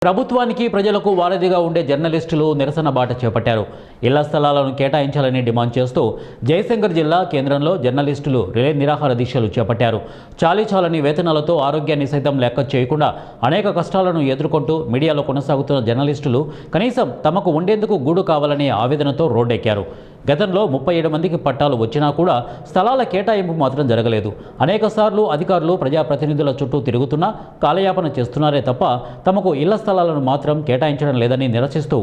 ప్రభుత్వానికి ప్రజలకు వారధిగా ఉండే జర్నలిస్టులు నిరసన బాట చేపట్టారు. ఇళ్ల స్థలాలను కేటాయించాలని డిమాండ్ చేస్తూ జయశంకర్ జిల్లా కేంద్రంలో జర్నలిస్టులు రిలే నిరాహార దీక్షలు చేపట్టారు. చాలీచాలని వేతనాలతో ఆరోగ్యాన్ని సైతం లెక్క చేయకుండా అనేక కష్టాలను ఎదుర్కొంటూ మీడియాలో కొనసాగుతున్న జర్నలిస్టులు కనీసం తమకు ఉండేందుకు గూడు కావాలనే ఆవేదనతో రోడ్డెక్కారు. గతంలో 37 మందికి పట్టాలు వచ్చినా కూడా స్థలాల కేటాయింపు మాత్రం జరగలేదు. అనేకసార్లు అధికారులు ప్రజాప్రతినిధుల చుట్టూ తిరుగుతున్నా కాలయాపన చేస్తున్నారే తప్ప తమకు ఇళ్ల స్థలాలను మాత్రం కేటాయించడం లేదని నిరసిస్తూ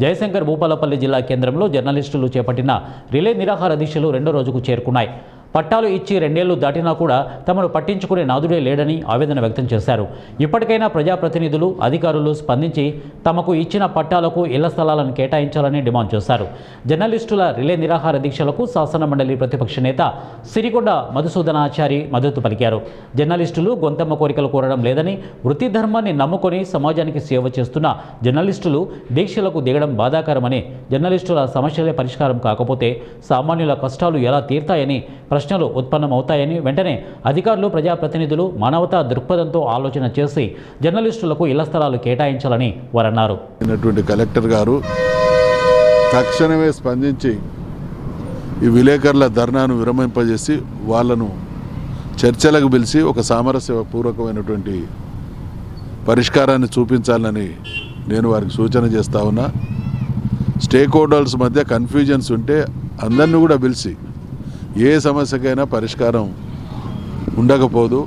జయశంకర్ భూపాలపల్లి జిల్లా కేంద్రంలో జర్నలిస్టులు చేపట్టిన రిలే నిరాహార దీక్షలు 2వ రోజుకు చేరుకున్నాయి. పట్టాలు ఇచ్చి 2 ఏళ్లు దాటినా కూడా తమను పట్టించుకునే నాదుడే లేడని ఆవేదన వ్యక్తం చేశారు. ఇప్పటికైనా ప్రజాప్రతినిధులు, అధికారులు స్పందించి తమకు ఇచ్చిన పట్టాలకు ఇళ్ల స్థలాలను కేటాయించాలని డిమాండ్ చేశారు. జర్నలిస్టుల రిలే నిరాహార దీక్షలకు శాసనమండలి ప్రతిపక్ష నేత సిరికొండ మధుసూదనాచారి మద్దతు పలికారు. జర్నలిస్టులు గొంతమ్మ కోరికలు కోరడం లేదని, వృత్తి ధర్మాన్ని నమ్ముకొని సమాజానికి సేవ చేస్తున్న జర్నలిస్టులు దీక్షలకు దిగడం బాధాకరమని, జర్నలిస్టుల సమస్యలే పరిష్కారం కాకపోతే సామాన్యుల కష్టాలు ఎలా తీర్తాయని ప్రశ్నలు ఉత్పన్నమవుతాయని, వెంటనే అధికారులు, ప్రజాప్రతినిధులు మానవతా దృక్పథంతో ఆలోచన చేసి జర్నలిస్టులకు ఇళ్ల స్థలాలు కేటాయించాలని వారన్నారు. కలెక్టర్ గారు తక్షణమే స్పందించి ఈ విలేకరుల ధర్నాను విరమింపజేసి వాళ్ళను చర్చలకు పిలిచి ఒక సామరస్యపూర్వకమైనటువంటి పరిష్కారాన్ని చూపించాలని నేను వారికి సూచన చేస్తా ఉన్నా. స్టేక్ హోల్డర్స్ మధ్య కన్ఫ్యూజన్స్ ఉంటే అందరినీ కూడా పిలిచి ఏ సమస్యకైనా పరిష్కారం ఉండకపోదు.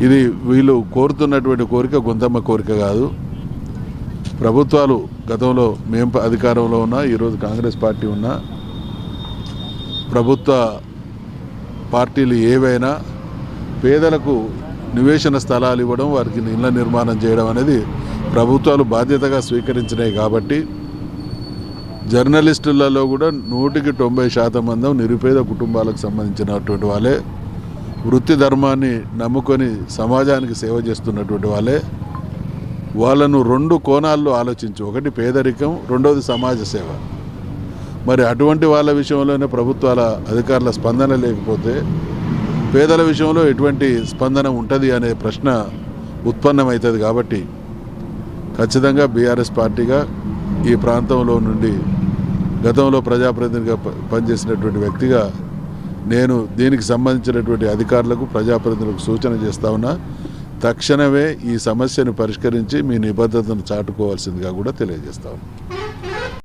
ఇది వీళ్ళు కోరుతున్నటువంటి కోరిక గొంతమ్మ కోరిక కాదు. ప్రభుత్వాలు గతంలో మేము అధికారంలో ఉన్నా, ఈరోజు కాంగ్రెస్ పార్టీ ఉన్నా, ప్రభుత్వ పార్టీలు ఏవైనా పేదలకు నివేశన స్థలాలు ఇవ్వడం, వారికి ఇళ్ల నిర్మాణం చేయడం అనేది ప్రభుత్వాలు బాధ్యతగా స్వీకరించినాయి. కాబట్టి జర్నలిస్టులలో కూడా 100% మంది నిరుపేద కుటుంబాలకు సంబంధించినటువంటి వాళ్ళే, వృత్తి ధర్మాన్ని నమ్ముకొని సమాజానికి సేవ చేస్తున్నటువంటి వాళ్ళే. వాళ్ళను 2 కోణాల్లో ఆలోచించు, ఒకటి పేదరికం, రెండవది సమాజ సేవ. మరి అటువంటి వాళ్ళ విషయంలోనే ప్రభుత్వాల అధికారుల స్పందన లేకపోతే పేదల విషయంలో ఎటువంటి స్పందన ఉంటుంది అనే ప్రశ్న ఉత్పన్నమవుతుంది. కాబట్టి ఖచ్చితంగా బీఆర్ఎస్ పార్టీగా ఈ ప్రాంతంలో నుండి గతంలో ప్రజాప్రతినిధిగా పనిచేసినటువంటి వ్యక్తిగా నేను దీనికి సంబంధించినటువంటి అధికారులకు, ప్రజాప్రతినిధులకు సూచన చేస్తా ఉన్నా. తక్షణమే ఈ సమస్యను పరిష్కరించి మీ నిబద్ధతను చాటుకోవాల్సిందిగా కూడా తెలియజేస్తా ఉన్నా.